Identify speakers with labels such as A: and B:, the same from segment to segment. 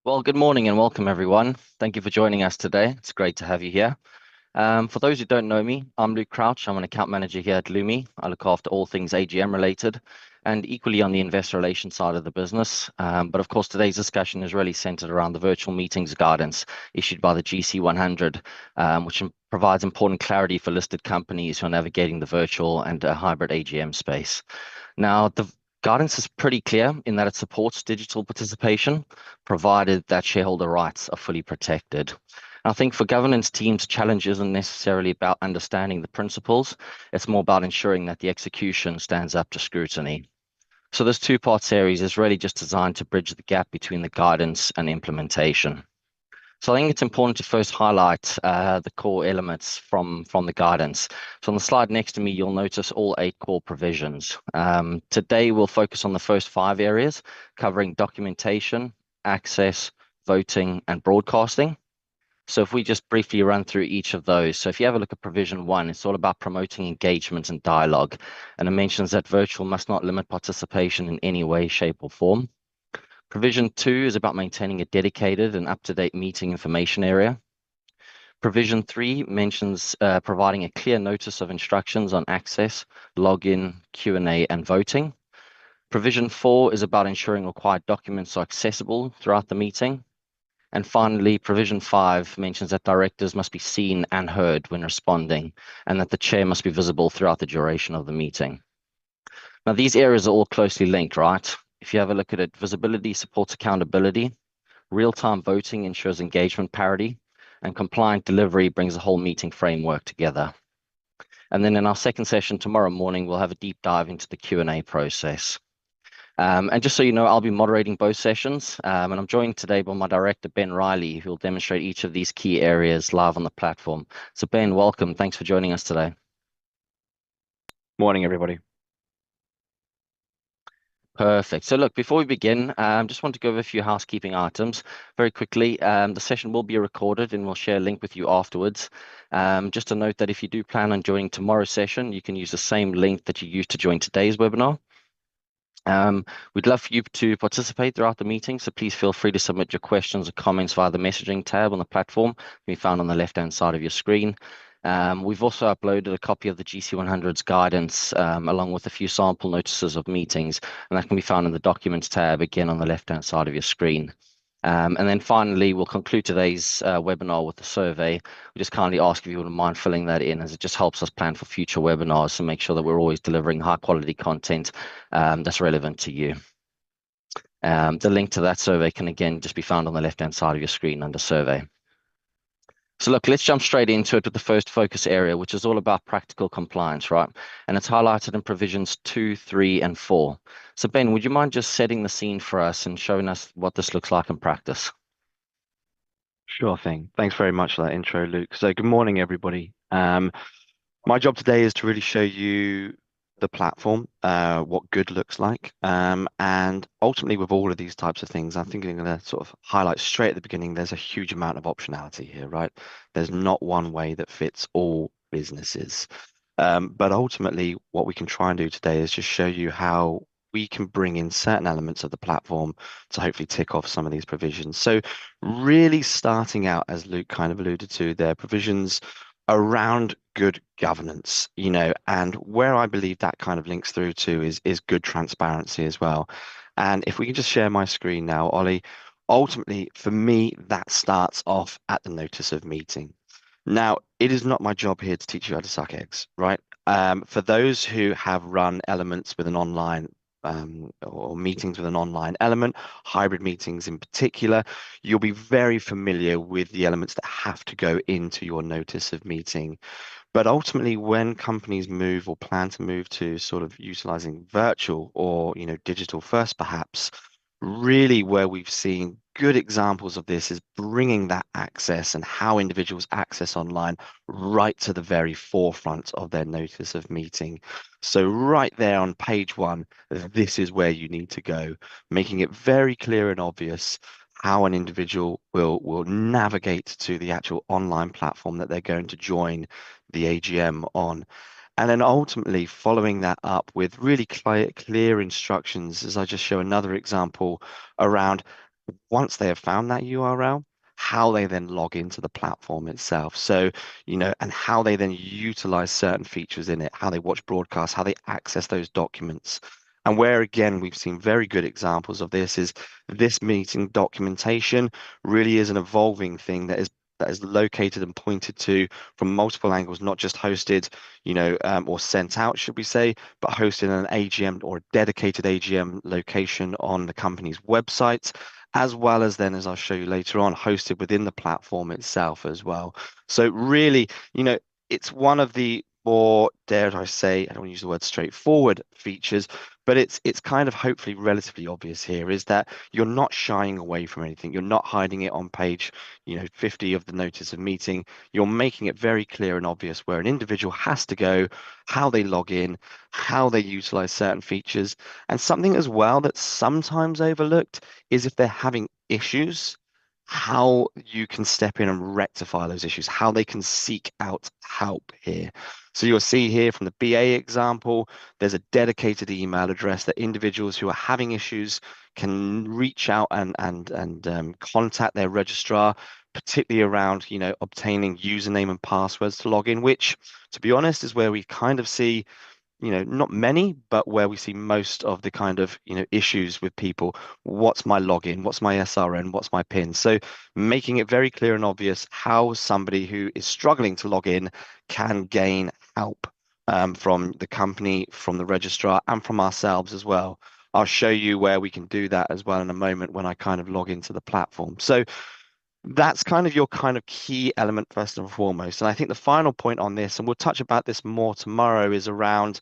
A: Well, good morning and welcome, everyone. Thank you for joining us today. It's great to have you here. For those who don't know me, I'm Luke Crouch. I'm an account manager here at Lumi. I look after all things AGM related and equally on the investor relations side of the business. But of course, today's discussion is really centered around the virtual meetings guidance issued by the GC100, which provides important clarity for listed companies who are navigating the virtual and hybrid AGM space. Now, the guidance is pretty clear in that it supports digital participation, provided that shareholder rights are fully protected. I think for governance teams, challenge isn't necessarily about understanding the principles. It's more about ensuring that the execution stands up to scrutiny. So this two-part series is really just designed to bridge the gap between the guidance and implementation. So I think it's important to first highlight the core elements from the guidance. So on the slide next to me, you'll notice all 8 core provisions. Today, we'll focus on the first 5 areas, covering documentation, access, voting, and broadcasting. So if we just briefly run through each of those. So if you have a look at provision 1, it's all about promoting engagement and dialogue. And it mentions that virtual must not limit participation in any way, shape, or form. Provision 2 is about maintaining a dedicated and up-to-date meeting information area. Provision 3 mentions providing a clear notice of instructions on access, login, Q&A, and voting. Provision 4 is about ensuring required documents are accessible throughout the meeting. And finally, provision 5 mentions that directors must be seen and heard when responding, and that the chair must be visible throughout the duration of the meeting. Now, these areas are all closely linked, right? If you have a look at it, visibility supports accountability, real-time voting ensures engagement parity, and compliant delivery brings the whole meeting framework together. And then in our second session tomorrow morning, we'll have a deep dive into the Q&A process. And just so you know, I'll be moderating both sessions, and I'm joined today by my director, Ben Riley, who will demonstrate each of these key areas live on the platform. So Ben, welcome. Thanks for joining us today.
B: Morning, everybody.
A: Perfect. So look, before we begin, just want to go over a few housekeeping items very quickly. The session will be recorded and we'll share a link with you afterwards. Just to note that if you do plan on joining tomorrow's session, you can use the same link that you used to join today's webinar. We'd love for you to participate throughout the meeting, so please feel free to submit your questions or comments via the messaging tab on the platform. It can be found on the left-hand side of your screen. We've also uploaded a copy of the GC100's guidance along with a few sample notices of meetings, and that can be found in the Documents tab, again on the left-hand side of your screen. And then finally, we'll conclude today's webinar with a survey. We just kindly ask if you wouldn't mind filling that in, as it just helps us plan for future webinars to make sure that we're always delivering high quality content that's relevant to you. The link to that survey can again just be found on the left-hand side of your screen under survey. So look, let's jump straight into it with the first focus area, which is all about practical compliance, right? And it's highlighted in provisions 2, 3, and 4. So Ben, would you mind just setting the scene for us and showing us what this looks like in practice?
B: Sure thing. Thanks very much for that intro, Luke. So good morning, everybody. My job today is to really show you the platform, what good looks like. And ultimately, with all of these types of things, I think I'm going to sort of highlight straight at the beginning, there's a huge amount of optionality here, right? There's not one way that fits all businesses. But ultimately, what we can try and do today is just show you how we can bring in certain elements of the platform to hopefully tick off some of these provisions. So really starting out, as Luke kind of alluded to, their provisions around good governance, and where I believe that kind of links through to is good transparency as well. And if we can just share my screen now, Ollie, ultimately for me, that starts off at the notice of meeting. Now, it is not my job here to teach you how to suck eggs, right? For those who have run elements with an online or meetings with an online element, hybrid meetings in particular, you'll be very familiar with the elements that have to go into your notice of meeting. But ultimately, when companies move or plan to move to sort of utilizing virtual or digital first, perhaps, really where we've seen good examples of this is bringing that access and how individuals access online right to the very forefront of their notice of meeting. So right there on page 1, this is where you need to go, making it very clear and obvious how an individual will navigate to the actual online platform that they're going to join the AGM on. And then ultimately following that up with really clear instructions, as I just show another example around Once they have found that URL, how they then log into the platform itself. So, and how they then utilize certain features in it, how they watch broadcasts, how they access those documents. And where again, we've seen very good examples of this is this meeting documentation really is an evolving thing that is located and pointed to from multiple angles, not just hosted, or sent out, should we say, but hosted in an AGM or a dedicated AGM location on the company's website, as well as then, as I'll show you later on, hosted within the platform itself as well. So really, it's one of the more, dare I say, I don't want to use the word straightforward features, but it's kind of hopefully relatively obvious here is that you're not shying away from anything. You're not hiding it on page, 50 of the notice of meeting. You're making it very clear and obvious where an individual has to go, how they log in, how they utilize certain features, and something as well that's sometimes overlooked is if they're having issues, how you can step in and rectify those issues, how they can seek out help here. So you'll see here from the BA example, there's a dedicated email address that individuals who are having issues can reach out and contact their registrar, particularly around, obtaining username and passwords to log in, which, to be honest, is where we kind of see, not many, but where we see most of the kind of, issues with people. What's my login? What's my SRN? What's my PIN? So making it very clear and obvious how somebody who is struggling to log in can gain help from the company, from the registrar, and from ourselves as well. I'll show you where we can do that as well in a moment when I kind of log into the platform. So that's kind of your kind of key element first and foremost. And I think the final point on this, and we'll touch about this more tomorrow, is around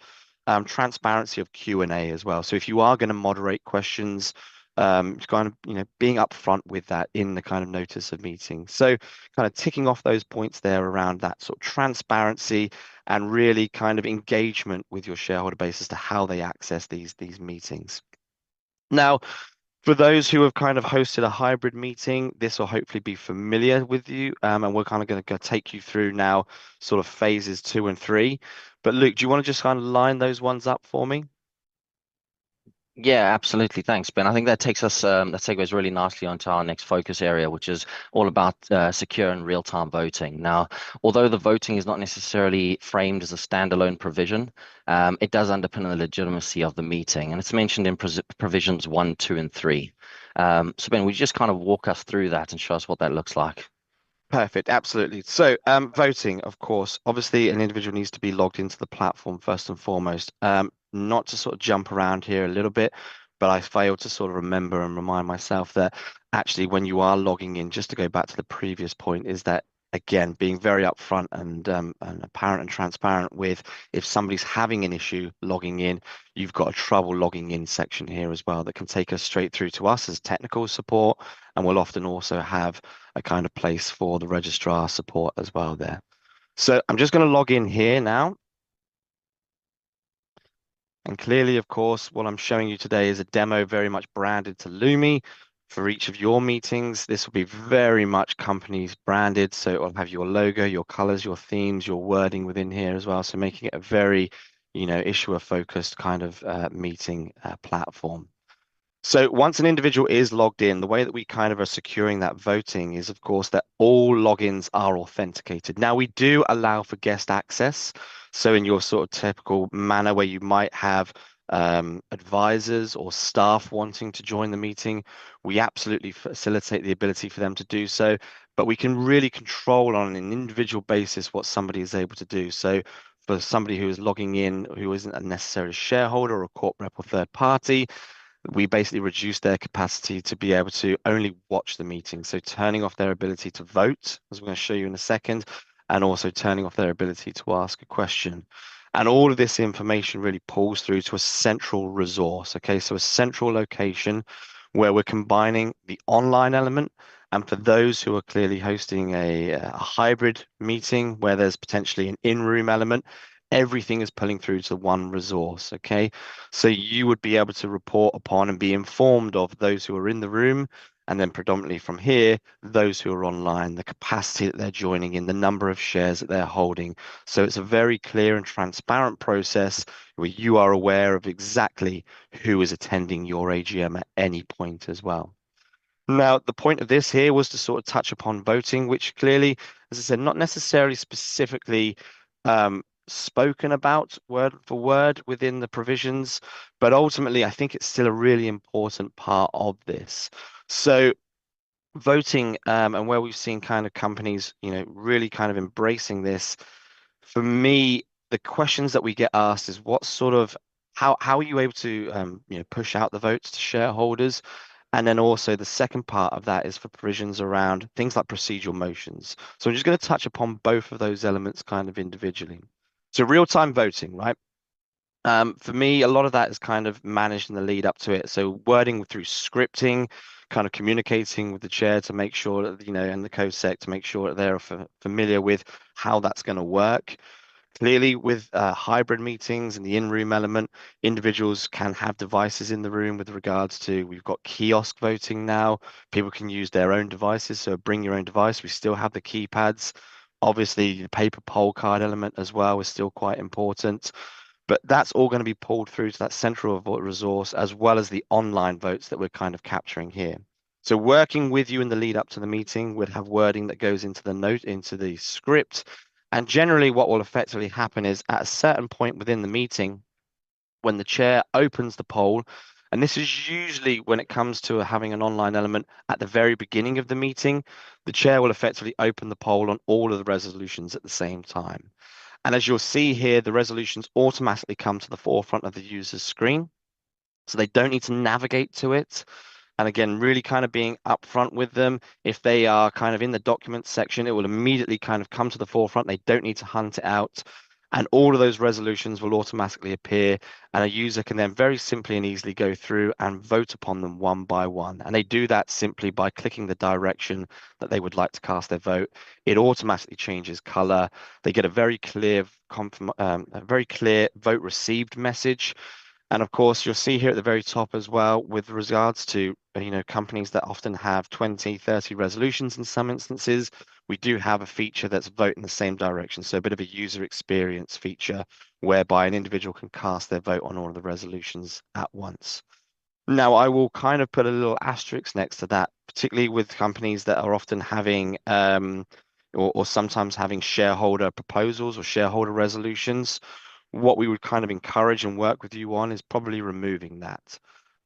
B: transparency of Q&A as well. So if you are going to moderate questions, it's kind of, being upfront with that in the kind of notice of meeting. So kind of ticking off those points there around that sort of transparency and really kind of engagement with your shareholder base as to how they access these meetings. Now, for those who have kind of hosted a hybrid meeting, this will hopefully be familiar with you. And we're kind of going to take you through now sort of phases 2 and 3. But Luke, do you want to just kind of line those ones up for me?
A: Yeah, absolutely. Thanks, Ben. I think that takes us that segues really nicely onto our next focus area, which is all about secure and real-time voting. Now, although the voting is not necessarily framed as a standalone provision, it does underpin the legitimacy of the meeting, and it's mentioned in provisions 1, 2, and 3. So, Ben, would you just kind of walk us through that and show us what that looks like?
B: Perfect, absolutely. So, voting, of course, obviously an individual needs to be logged into the platform first and foremost. Not to sort of jump around here a little bit, but I failed to sort of remember and remind myself that actually when you are logging in, just to go back to the previous point, is that again being very upfront and apparent and transparent with if somebody's having an issue logging in, you've got a trouble logging in section here as well that can take us straight through to us as technical support, and we'll often also have a kind of place for the registrar support as well there. So I'm just going to log in here now. And clearly, of course, what I'm showing you today is a demo very much branded to Lumi. For each of your meetings, this will be very much companies branded. So it will have your logo, your colors, your themes, your wording within here as well. So making it a very, issuer focused kind of meeting platform. So once an individual is logged in, the way that we kind of are securing that voting is, of course, that all logins are authenticated. Now, we do allow for guest access. So in your sort of typical manner where you might have advisors or staff wanting to join the meeting, we absolutely facilitate the ability for them to do so. But we can really control on an individual basis what somebody is able to do. So for somebody who is logging in who isn't a necessary shareholder or a corporate rep or third party, we basically reduce their capacity to be able to only watch the meeting. So turning off their ability to vote, as we're going to show you in a second, and also turning off their ability to ask a question. And all of this information really pulls through to a central resource. Okay, so a central location where we're combining the online element. And for those who are clearly hosting a hybrid meeting where there's potentially an in-room element, everything is pulling through to one resource. Okay, so you would be able to report upon and be informed of those who are in the room, and then predominantly from here, those who are online, the capacity that they're joining in, the number of shares that they're holding. So it's a very clear and transparent process where you are aware of exactly who is attending your AGM at any point as well. Now, the point of this here was to sort of touch upon voting, which clearly, as I said, not necessarily specifically spoken about word for word within the provisions, but ultimately, I think it's still a really important part of this. So, voting and where we've seen kind of companies, really kind of embracing this. For me, the questions that we get asked is what sort of how are you able to push out the votes to shareholders? And then also the second part of that is for provisions around things like procedural motions. So I'm just going to touch upon both of those elements kind of individually. So real-time voting, right? For me, a lot of that is kind of managed in the lead up to it. So wording through scripting, kind of communicating with the chair to make sure that, and the co-sec to make sure that they're familiar with how that's going to work. Clearly, with hybrid meetings and the in-room element, individuals can have devices in the room with regards to, we've got kiosk voting now. People can use their own devices, so bring your own device. We still have the keypads. Obviously, the paper poll card element as well is still quite important. But that's all going to be pulled through to that central resource as well as the online votes that we're kind of capturing here. So working with you in the lead up to the meeting, we'd have wording that goes into the note, into the script. And generally what will effectively happen is at a certain point within the meeting, when the chair opens the poll, and this is usually when it comes to having an online element at the very beginning of the meeting, the chair will effectively open the poll on all of the resolutions at the same time. And as you'll see here, the resolutions automatically come to the forefront of the user's screen. So they don't need to navigate to it. And again, really kind of being upfront with them. If they are kind of in the documents section, it will immediately kind of come to the forefront. They don't need to hunt it out. And all of those resolutions will automatically appear. And a user can then very simply and easily go through and vote upon them one by one. And they do that simply by clicking the direction that they would like to cast their vote. It automatically changes color. They get a very clear, a very clear vote received message. And of course, you'll see here at the very top as well, with regards to, companies that often have 20, 30 resolutions in some instances, we do have a feature that's vote in the same direction. So a bit of a user experience feature whereby an individual can cast their vote on all of the resolutions at once. Now, I will kind of put a little asterisk next to that, particularly with companies that are often having or sometimes having shareholder proposals or shareholder resolutions. What we would kind of encourage and work with you on is probably removing that.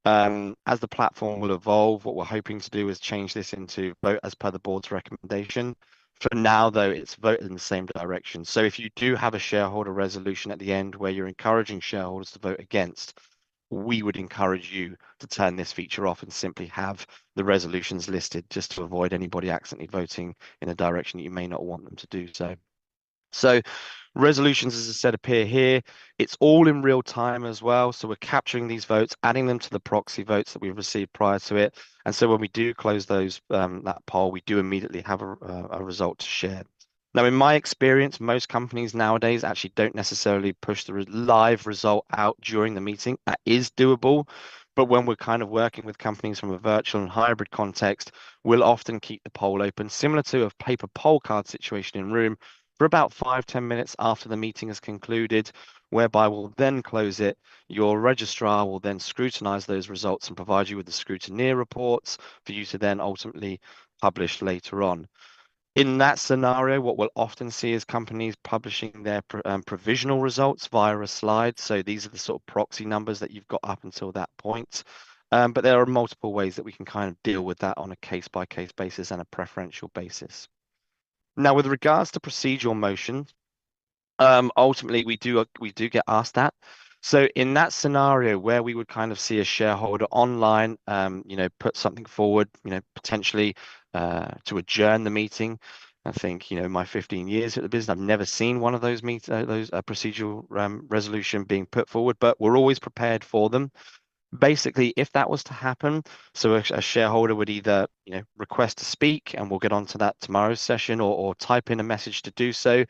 B: As the platform will evolve, what we're hoping to do is change this into vote as per the board's recommendation. For now, though, it's vote in the same direction. So if you do have a shareholder resolution at the end where you're encouraging shareholders to vote against, we would encourage you to turn this feature off and simply have the resolutions listed just to avoid anybody accidentally voting in a direction that you may not want them to do so. So resolutions, as I said, appear here. It's all in real time as well. So we're capturing these votes, adding them to the proxy votes that we've received prior to it. And so when we do close those that poll, we do immediately have a result to share. Now, in my experience, most companies nowadays actually don't necessarily push the live result out during the meeting. That is doable. But when we're kind of working with companies from a virtual and hybrid context, we'll often keep the poll open, similar to a paper poll card situation in room, for about 5-10 minutes after the meeting has concluded, whereby we'll then close it. Your registrar will then scrutinize those results and provide you with the scrutineer reports for you to then ultimately publish later on. In that scenario, what we'll often see is companies publishing their provisional results via a slide. So these are the sort of proxy numbers that you've got up until that point. But there are multiple ways that we can kind of deal with that on a case-by-case basis and a preferential basis. Now, with regards to procedural motion, ultimately we do get asked that. So in that scenario where we would kind of see a shareholder online, put something forward, potentially to adjourn the meeting. I think, my 15 years at the business, I've never seen one of those procedural resolution being put forward, but we're always prepared for them. Basically, if that was to happen, so a shareholder would either, request to speak, and we'll get onto that tomorrow's session, or type in a message to do so,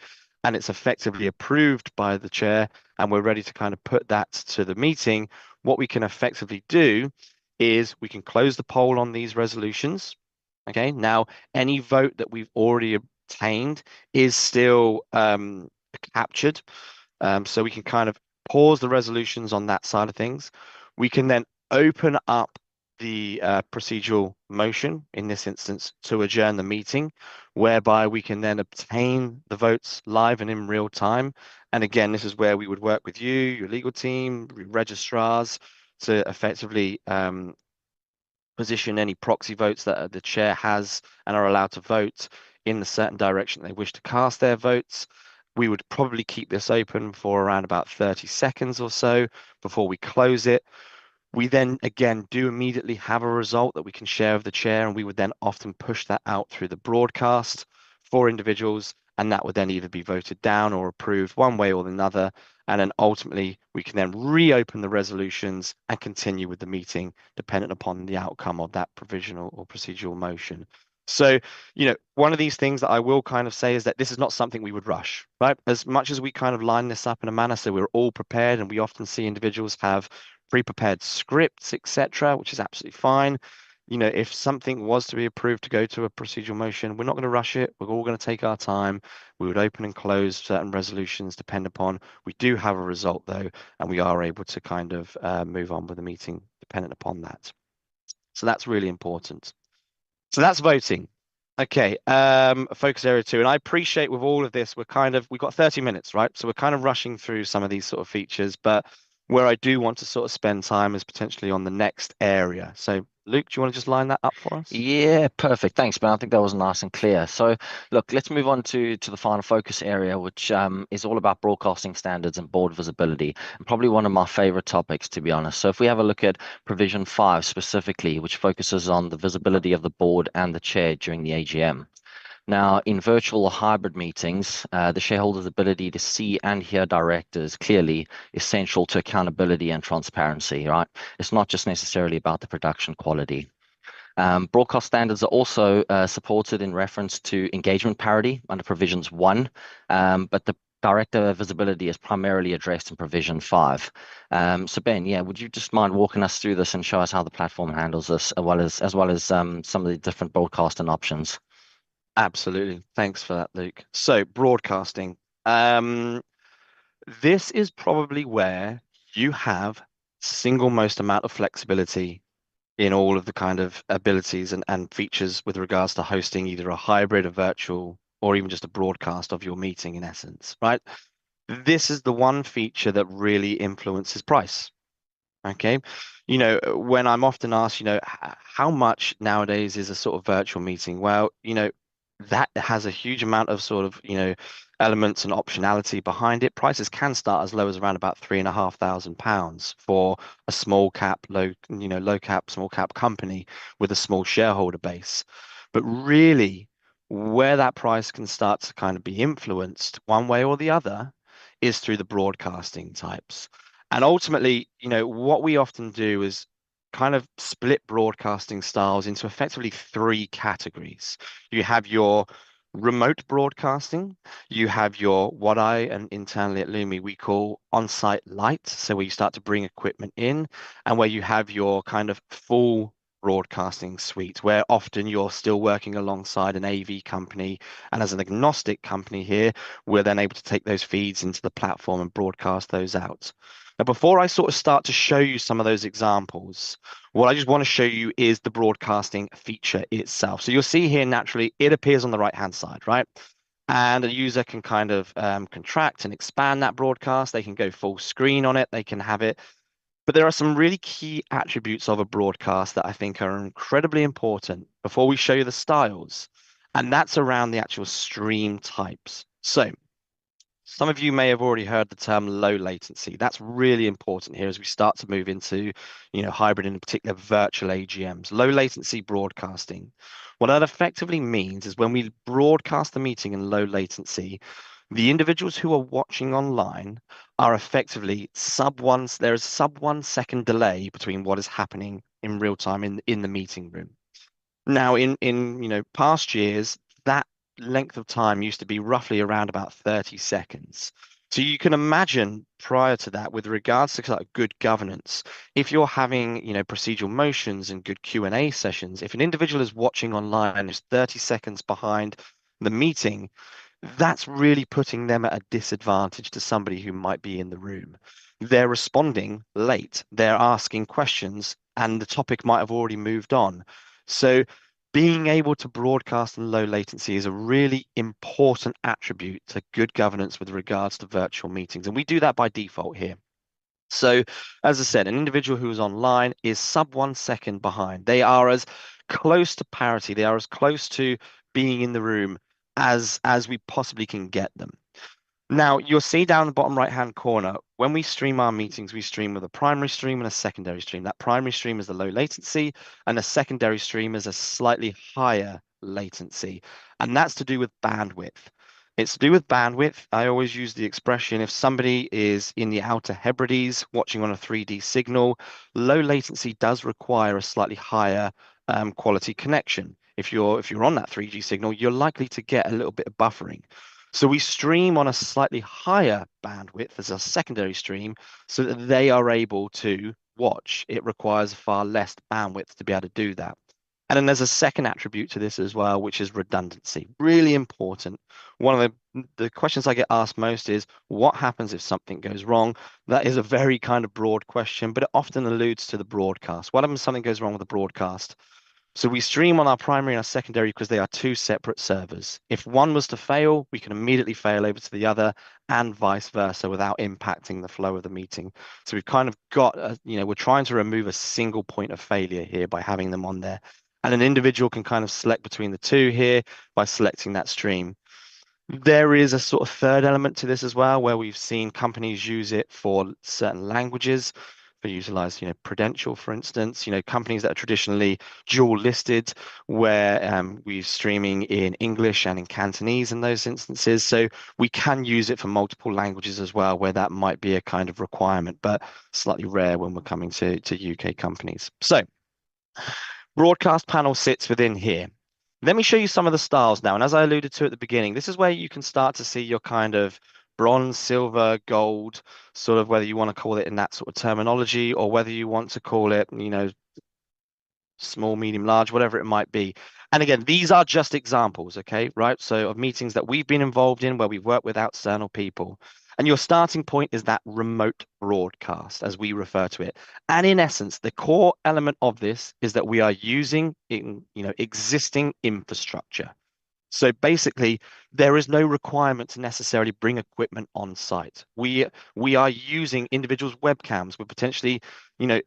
B: and it's effectively approved by the chair, and we're ready to kind of put that to the meeting. What we can effectively do is we can close the poll on these resolutions. Okay, now any vote that we've already obtained is still captured. So we can kind of pause the resolutions on that side of things. We can then open up the procedural motion, in this instance, to adjourn the meeting, whereby we can then obtain the votes live and in real time. And again, this is where we would work with you, your legal team, registrars, to effectively position any proxy votes that the chair has and are allowed to vote in the certain direction they wish to cast their votes. We would probably keep this open for around about 30 seconds or so before we close it. We then again do immediately have a result that we can share with the chair, and we would then often push that out through the broadcast for individuals, and that would then either be voted down or approved one way or another. And then ultimately we can then reopen the resolutions and continue with the meeting, dependent upon the outcome of that provisional or procedural motion. So, one of these things that I will kind of say is that this is not something we would rush, right? As much as we kind of line this up in a manner so we're all prepared, and we often see individuals have pre-prepared scripts, etc., which is absolutely fine. If something was to be approved to go to a procedural motion, we're not going to rush it. We're all going to take our time. We would open and close certain resolutions depend upon. We do have a result though, and we are able to kind of move on with the meeting dependent upon that. So that's really important. So that's voting. Okay, focus area 2. And I appreciate with all of this, we've got 30 minutes, right? So we're kind of rushing through some of these sort of features, but where I do want to sort of spend time is potentially on the next area. So Luke, do you want to just line that up for us?
A: Yeah, perfect. Thanks, Ben. I think that was nice and clear. So, look, let's move on to the final focus area, which is all about broadcasting standards and board visibility, and probably one of my favorite topics, to be honest. So, if we have a look at provision 5 specifically, which focuses on the visibility of the board and the chair during the AGM. Now, in virtual or hybrid meetings, the shareholders' ability to see and hear directors clearly is central to accountability and transparency, right? It's not just necessarily about the production quality. Broadcast standards are also supported in reference to engagement parity under provisions 1, but the director visibility is primarily addressed in provision 5. So Ben, yeah, would you just mind walking us through this and show us how the platform handles this, as well as some of the different broadcasting options?
B: Absolutely. Thanks for that, Luke. So broadcasting. Um, this is probably where you have single most amount of flexibility in all of the kind of abilities and features with regards to hosting either a hybrid, a virtual, or even just a broadcast of your meeting in essence, right? This is the one feature that really influences price. Okay. When I'm often asked, how much nowadays is a sort of virtual meeting? Well, that has a huge amount of sort of, elements and optionality behind it. Prices can start as low as around about £3,500 for a small cap, low cap, small cap company with a small shareholder base. But really, where that price can start to kind of be influenced one way or the other is through the broadcasting types. And ultimately, what we often do is kind of split broadcasting styles into effectively three categories. You have your remote broadcasting, you have your what I and internally at Lumi we call on-site light, so where you start to bring equipment in, and where you have your kind of full broadcasting suite, where often you're still working alongside an AV company, and as an agnostic company here, we're then able to take those feeds into the platform and broadcast those out. Now, before I sort of start to show you some of those examples, what I just want to show you is the broadcasting feature itself. So you'll see here naturally, it appears on the right-hand side, right? And a user can kind of contract and expand that broadcast. They can go full screen on it. They can have it. But there are some really key attributes of a broadcast that I think are incredibly important before we show you the styles. And that's around the actual stream types. So some of you may have already heard the term low latency. That's really important here as we start to move into, hybrid and in particular virtual AGMs. Low latency broadcasting. What that effectively means is when we broadcast the meeting in low latency, the individuals who are watching online are effectively there is sub 1 second delay between what is happening in real time in the meeting room. Now, in past years, that length of time used to be roughly around about 30 seconds. So you can imagine prior to that, with regards to like good governance, if you're having procedural motions and good Q&A sessions, if an individual is watching online and is 30 seconds behind the meeting, that's really putting them at a disadvantage to somebody who might be in the room. They're responding late. They're asking questions and the topic might have already moved on. So being able to broadcast in low latency is a really important attribute to good governance with regards to virtual meetings. And we do that by default here. So, as I said, an individual who is online is sub 1 second behind. They are as close to parity, they are as close to being in the room as we possibly can get them. Now, you'll see down the bottom right-hand corner, when we stream our meetings, we stream with a primary stream and a secondary stream. That primary stream is the low latency, and the secondary stream is a slightly higher latency. And that's to do with bandwidth. It's to do with bandwidth. I always use the expression, if somebody is in the Outer Hebrides watching on a 3D signal, low latency does require a slightly higher quality connection. If you're on that 3G signal, you're likely to get a little bit of buffering. So we stream on a slightly higher bandwidth as a secondary stream so that they are able to watch. It requires far less bandwidth to be able to do that. And then there's a second attribute to this as well, which is redundancy. Really important. One of the questions I get asked most is, what happens if something goes wrong? That is a very kind of broad question, but it often alludes to the broadcast. What happens if something goes wrong with the broadcast? So we stream on our primary and our secondary because they are two separate servers. If one was to fail, we can immediately fail over to the other and vice versa without impacting the flow of the meeting. So we've kind of got, we're trying to remove a single point of failure here by having them on there. And an individual can kind of select between the two here by selecting that stream. There is a sort of third element to this as well, where we've seen companies use it for certain languages, for utilize, Prudential, for instance, companies that are traditionally dual listed, where we're streaming in English and in Cantonese in those instances. So we can use it for multiple languages as well, where that might be a kind of requirement, but slightly rare when we're coming to UK companies. So broadcast panel sits within here. Let me show you some of the styles now. And as I alluded to at the beginning, this is where you can start to see your kind of bronze, silver, gold, sort of whether you want to call it in that sort of terminology or whether you want to call it, small, medium, large, whatever it might be. And again, these are just examples, okay, right? So of meetings that we've been involved in where we've worked with external people. And your starting point is that remote broadcast, as we refer to it. And in essence, the core element of this is that we are using existing infrastructure. So basically, there is no requirement to necessarily bring equipment on site. We are using individuals' webcams. We're potentially,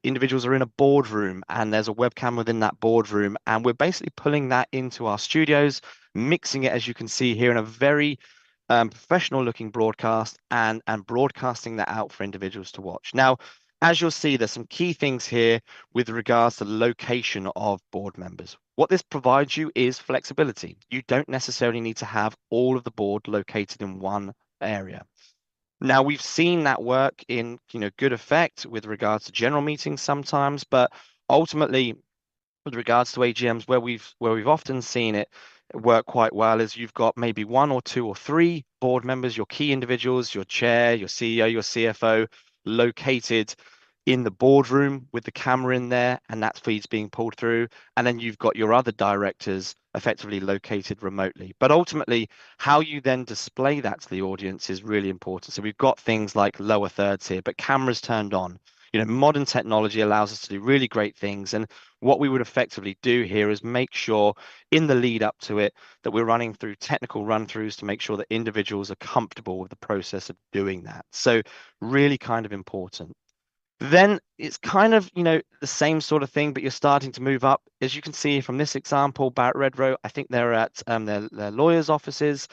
B: individuals are in a boardroom and there's a webcam within that boardroom, and we're basically pulling that into our studios, mixing it, as you can see here, in a very professional looking broadcast and broadcasting that out for individuals to watch. Now, as you'll see, there's some key things here with regards to the location of board members. What this provides you is flexibility. You don't necessarily need to have all of the board located in one area. Now, we've seen that work in good effect with regards to general meetings sometimes, but ultimately with regards to AGMs, where we've often seen it work quite well is you've got maybe one or two or three board members, your key individuals, your chair, your CEO, your CFO, located in the boardroom with the camera in there, and that feed's being pulled through. And then you've got your other directors effectively located remotely. But ultimately, how you then display that to the audience is really important. So we've got things like lower thirds here, but cameras turned on. Modern technology allows us to do really great things. And what we would effectively do here is make sure in the lead up to it that we're running through technical run throughs to make sure that individuals are comfortable with the process of doing that. So really kind of important. Then it's kind of, the same sort of thing, but you're starting to move up. As you can see from this example, Barrett Redrow, I think they're at their lawyers' offices.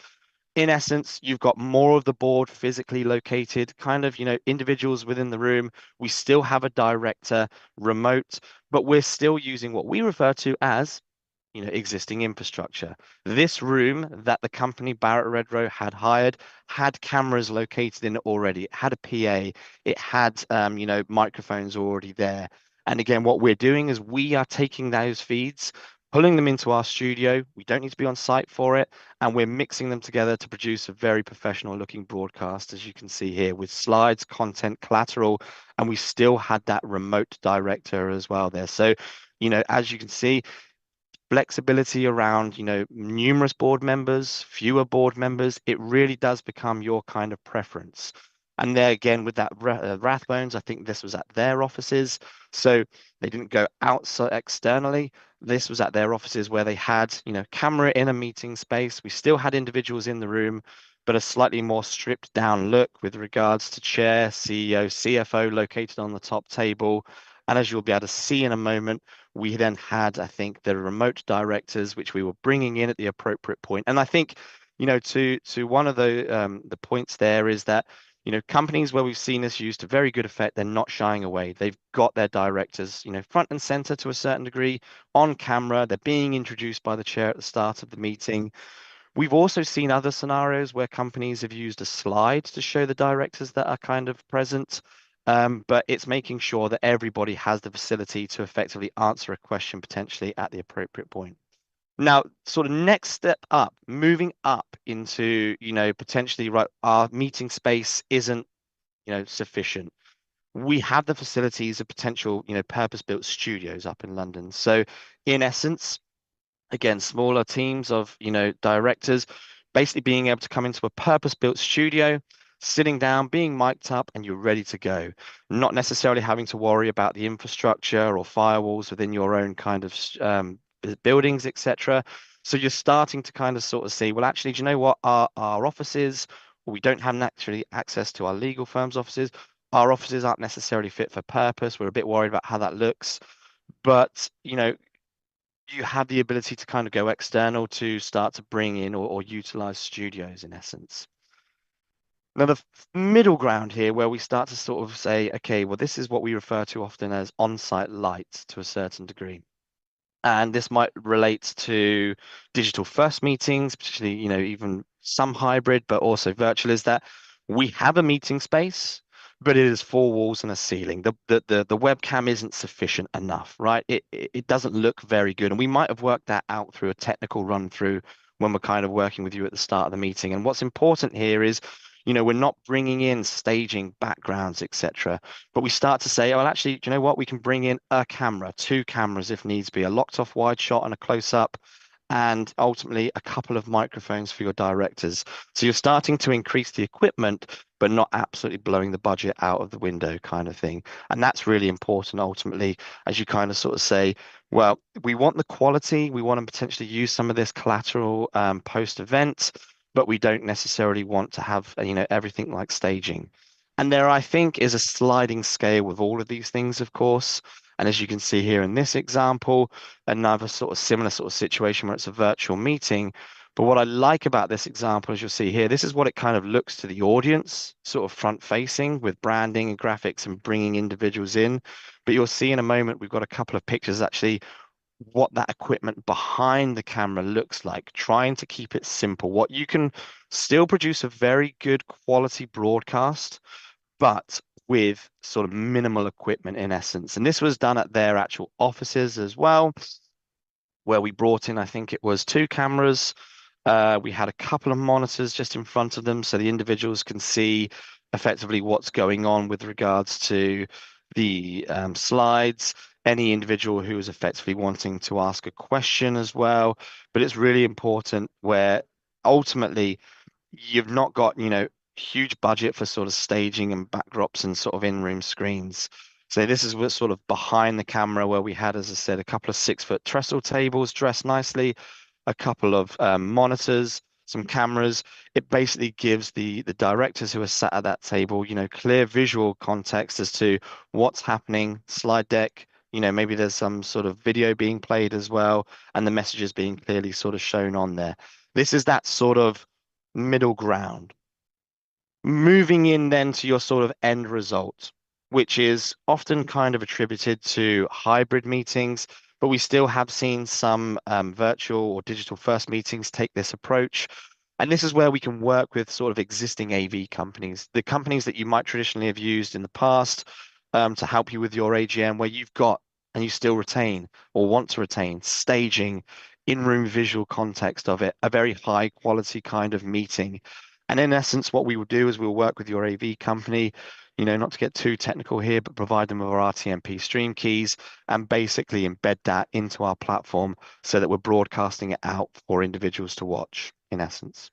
B: In essence, you've got more of the board physically located, kind of, individuals within the room. We still have a director remote, but we're still using what we refer to as existing infrastructure. This room that the company Barrett Redrow had hired had cameras located in it already. It had a PA. It had microphones already there. And again, what we're doing is we are taking those feeds, pulling them into our studio. We don't need to be on site for it, and we're mixing them together to produce a very professional looking broadcast, as you can see here, with slides, content, collateral, and we still had that remote director as well there. So, as you can see, flexibility around, numerous board members, fewer board members, it really does become your kind of preference. And there again with that Rathbones, I think this was at their offices. So they didn't go outside externally. This was at their offices where they had, camera in a meeting space. We still had individuals in the room, but a slightly more stripped down look with regards to chair, CEO, CFO located on the top table. And as you'll be able to see in a moment, we then had, I think, the remote directors, which we were bringing in at the appropriate point. And I think, to one of the points there is that companies where we've seen this used to very good effect, they're not shying away. They've got their directors, front and center to a certain degree on camera. They're being introduced by the chair at the start of the meeting. We've also seen other scenarios where companies have used a slide to show the directors that are kind of present. But it's making sure that everybody has the facility to effectively answer a question potentially at the appropriate point. Now, sort of next step up, moving up into, potentially, right, our meeting space isn't, sufficient. We have the facilities of potential, purpose-built studios up in London. So in essence, again, smaller teams of, directors, basically being able to come into a purpose-built studio, sitting down, being mic'd up, and you're ready to go. Not necessarily having to worry about the infrastructure or firewalls within your own kind of buildings, etc. So you're starting to kind of sort of see, well, actually, do you know what? Our offices, we don't have naturally access to our legal firm's offices. Our offices aren't necessarily fit for purpose. We're a bit worried about how that looks. But, you have the ability to kind of go external to start to bring in or utilize studios in essence. Now, the middle ground here where we start to sort of say, okay, well, this is what we refer to often as on-site lights to a certain degree. And this might relate to digital first meetings, particularly, even some hybrid, but also virtual, is that we have a meeting space, but it is four walls and a ceiling. The webcam isn't sufficient enough, right? It doesn't look very good. And we might have worked that out through a technical run through when we're kind of working with you at the start of the meeting. And what's important here is, we're not bringing in staging backgrounds, etc. But we start to say, oh, well, actually, do you know what? We can bring in a camera, two cameras if needs be, a locked off wide shot and a close up, and ultimately a couple of microphones for your directors. So you're starting to increase the equipment, but not absolutely blowing the budget out of the window kind of thing. And that's really important ultimately, as you kind of sort of say, well, we want the quality, we want to potentially use some of this collateral post event, but we don't necessarily want to have, everything like staging. And there, I think, is a sliding scale with all of these things, of course. And as you can see here in this example, another sort of similar sort of situation where it's a virtual meeting. But what I like about this example, as you'll see here, this is what it kind of looks to the audience, sort of front facing with branding and graphics and bringing individuals in. But you'll see in a moment, we've got a couple of pictures actually what that equipment behind the camera looks like, trying to keep it simple. What you can still produce a very good quality broadcast, but with sort of minimal equipment in essence. And this was done at their actual offices as well, where we brought in, I think it was two cameras. We had a couple of monitors just in front of them so the individuals can see effectively what's going on with regards to the slides, any individual who is effectively wanting to ask a question as well. But it's really important where ultimately you've not got, huge budget for sort of staging and backdrops and sort of in-room screens. So this is what's sort of behind the camera where we had, as I said, a couple of 6-foot trestle tables dressed nicely, a couple of monitors, some cameras. It basically gives the directors who are sat at that table, clear visual context as to what's happening, slide deck, maybe there's some sort of video being played as well, and the messages being clearly sort of shown on there. This is that sort of middle ground. Moving in then to your sort of end result, which is often kind of attributed to hybrid meetings, but we still have seen some virtual or digital first meetings take this approach. And this is where we can work with sort of existing AV companies, the companies that you might traditionally have used in the past to help you with your AGM, where you've got and you still retain or want to retain staging, in-room visual context of it, a very high quality kind of meeting. And in essence, what we will do is we'll work with your AV company, not to get too technical here, but provide them with our RTMP stream keys and basically embed that into our platform so that we're broadcasting it out for individuals to watch, in essence.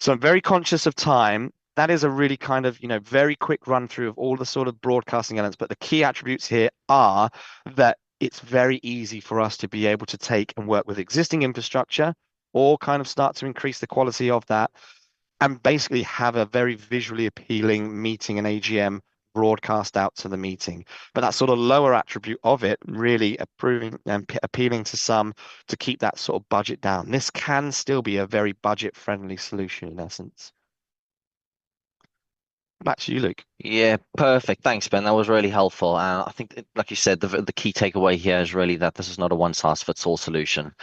B: So I'm very conscious of time. that is a really kind of, very quick run through of all the sort of broadcasting elements. But the key attributes here are that it's very easy for us to be able to take and work with existing infrastructure or kind of start to increase the quality of that and basically have a very visually appealing meeting and AGM broadcast out to the meeting. But that sort of lower attribute of it really approving and appealing to some to keep that sort of budget down. This can still be a very budget friendly solution in essence. Back to you, Luke.
A: Yeah, perfect. Thanks, Ben. That was really helpful. I think, like you said, the key takeaway here is really that this is not a one size fits all solution.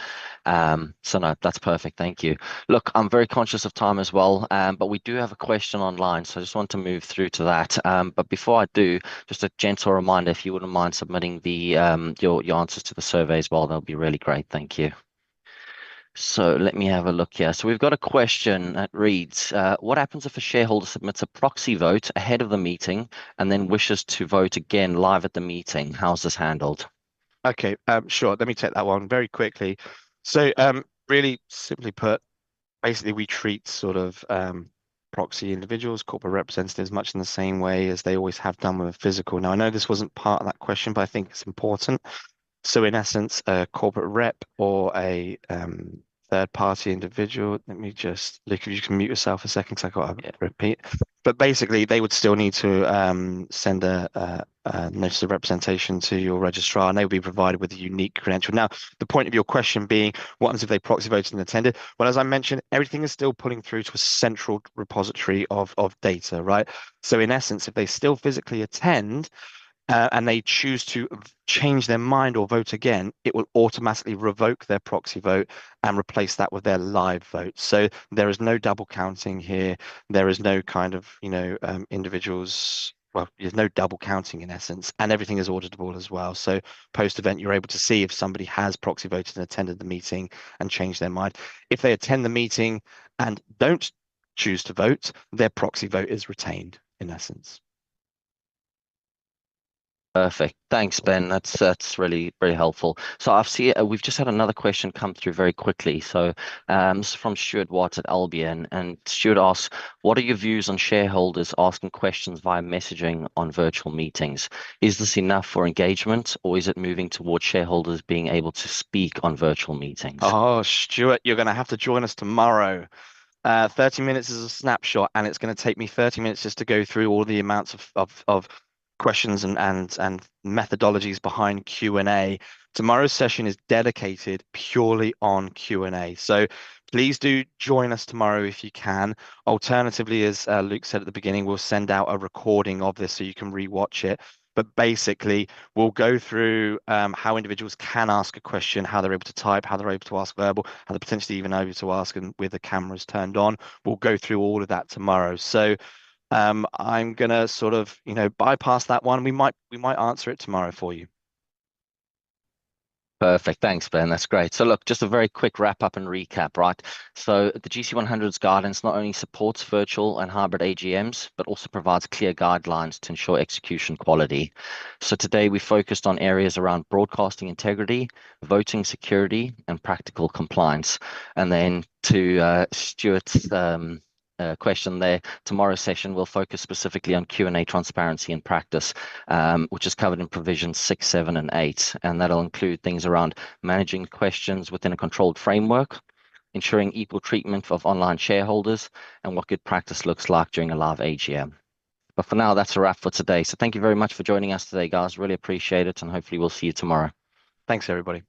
A: So no, that's perfect. Thank you. Look, I'm very conscious of time as well, but we do have a question online, so I just want to move through to that. But before I do, just a gentle reminder, if you wouldn't mind submitting the your answers to the survey as well, that would be really great. Thank you. So let me have a look here. So we've got a question that reads, what happens if a shareholder submits a proxy vote ahead of the meeting and then wishes to vote again live at the meeting? How's this handled?
B: Okay, sure. Let me take that one very quickly. So, really simply put, basically we treat sort of proxy individuals, corporate representatives, much in the same way as they always have done with a physical. Now, I know this wasn't part of that question, but I think it's important. So in essence, a corporate rep or a third party individual, let me just, Luke, if you can mute yourself a second because I got to repeat. But basically, they would still need to send a notice of representation to your registrar, and they will be provided with a unique credential. Now, the point of your question being, what happens if they proxy voted and attended? Well, as I mentioned, everything is still pulling through to a central repository of data, right? So in essence, if they still physically attend, and they choose to change their mind or vote again, it will automatically revoke their proxy vote and replace that with their live vote. So there is no double counting here. There is no kind of, individuals. Well, there's no double counting in essence, and everything is auditable as well. So post-event, you're able to see if somebody has proxy voted and attended the meeting and changed their mind. If they attend the meeting and don't choose to vote, their proxy vote is retained in essence.
A: Perfect. Thanks, Ben. That's really very helpful. So I've seen we've just had another question come through very quickly. So this is from Stuart Watts at Albion, and Stuart asks, "What are your views on shareholders asking questions via messaging on virtual meetings? Is this enough for engagement, or is it moving towards shareholders being able to speak on virtual meetings?"
B: Oh, Stuart, you're going to have to join us tomorrow. 30 minutes is a snapshot, and it's going to take me 30 minutes just to go through all the amounts of questions and methodologies behind Q&A. Tomorrow's session is dedicated purely on Q&A. So please do join us tomorrow if you can. Alternatively, as Luke said at the beginning, we'll send out a recording of this so you can rewatch it. But basically, we'll go through how individuals can ask a question, how they're able to type, how they're able to ask verbal, how they're potentially even able to ask and with the cameras turned on. We'll go through all of that tomorrow. So I'm gonna sort of, bypass that one. We might answer it tomorrow for you.
A: Perfect. Thanks, Ben. That's great. So look, just a very quick wrap up and recap, right? So the GC100's guidance not only supports virtual and hybrid AGMs, but also provides clear guidelines to ensure execution quality. So today we focused on areas around broadcasting integrity, voting security, and practical compliance. And then to Stuart's question there. Tomorrow's session will focus specifically on Q&A transparency and practice, which is covered in provisions 6, 7, and 8. And that'll include things around managing questions within a controlled framework, ensuring equal treatment of online shareholders, and what good practice looks like during a live AGM. But for now, that's a wrap for today. So thank you very much for joining us today, guys. Really appreciate it. And hopefully we'll see you tomorrow.
B: Thanks, everybody.